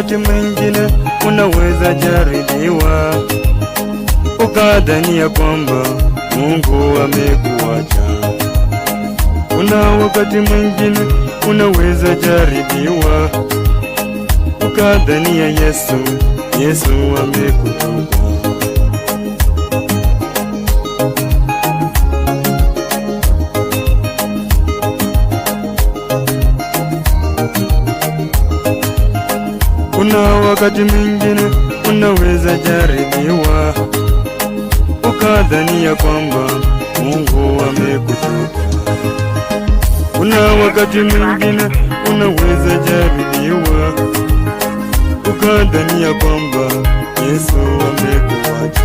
wakati mwingine unaweza jaribiwa ukadhania kwamba Mungu amekuacha. Kuna wakati mwingine unaweza jaribiwa ukadhania Yesu amekutupa. Kuna wakati mwingine unaweza jaribiwa ukadhania kwamba Mungu amekutupa. Kuna wakati mwingine unaweza jaribiwa ukadhania kwamba Yesu amekuacha.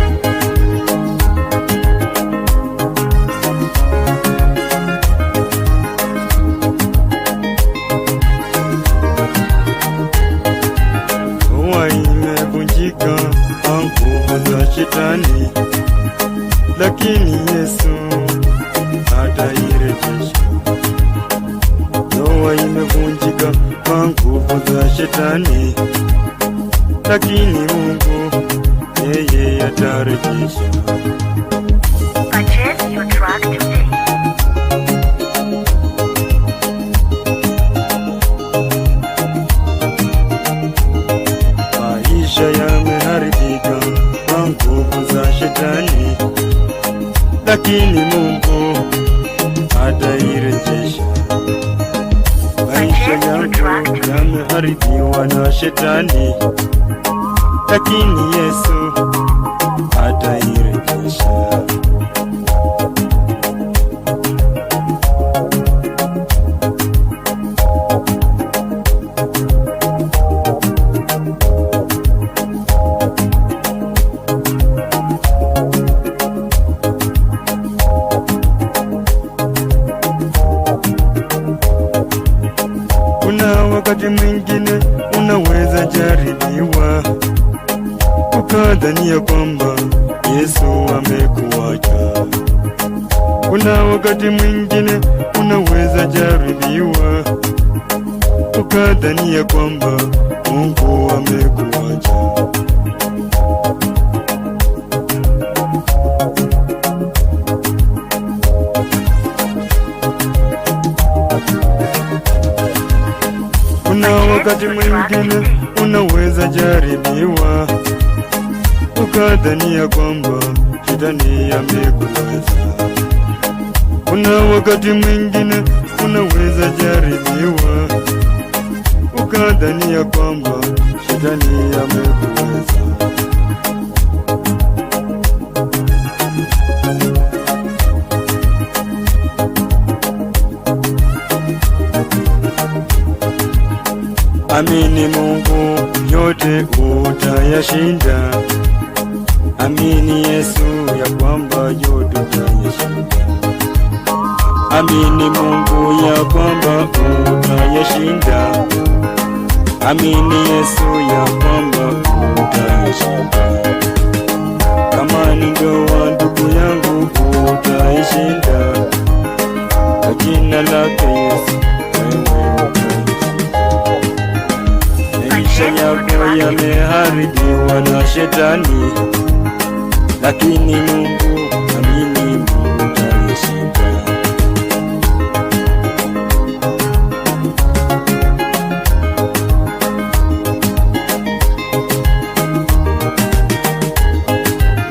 Ndoa imevunjika kwa nguvu za Shetani, lakini Yesu atairejesha. Ndoa imevunjika kwa nguvu za Shetani, lakini Mungu yeye atarejesha. Purchase your track today. Maisha yameharibika kwa nguvu za Shetani, lakini Mungu atairejesha. Maisha yangu yameharibiwa na Shetani, lakini Yesu atairejesha. Kuna wakati mwingine unaweza jaribiwa ukadhania kwamba Yesu amekuacha. Kuna wakati mwingine unaweza jaribiwa ukadhania kwamba Mungu amekuacha. Kuna wakati mwingine unaweza jaribiwa ukadhania kwamba Shetani amekuweza. Kuna wakati mwingine unaweza jaribiwa ukadhania kwamba Shetani amekuweza. Amini Mungu, yote utayashinda. Amini Yesu ya kwamba yote utayashinda. Amini Mungu ya kwamba utayashinda. Amini Yesu ya kwamba utayashinda. Kama ni ndoa ndugu yangu utaishinda. Kwa jina lake Yesu wewe maisha yako yameharibiwa na Shetani, lakini Mungu, amini Mungu utayashinda.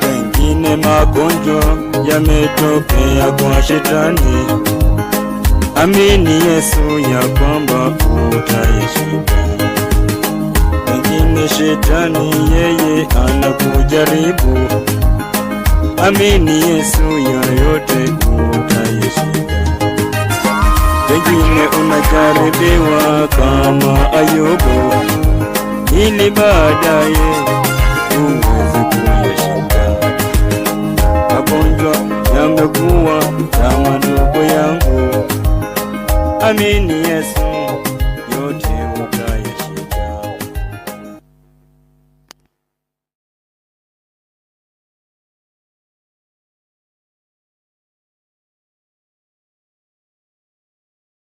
Wengine magonjwa yametokea kwa Shetani, amini Yesu ya kwamba utayashinda. Wengine Shetani yeye anakujaribu, amini Yesu ya yote utayashinda. Wengine unajaribiwa kama Ayubu, ili baadaye uweze kuyashinda. Magonjwa yamekuwa kama ndugu yangu, amini Yesu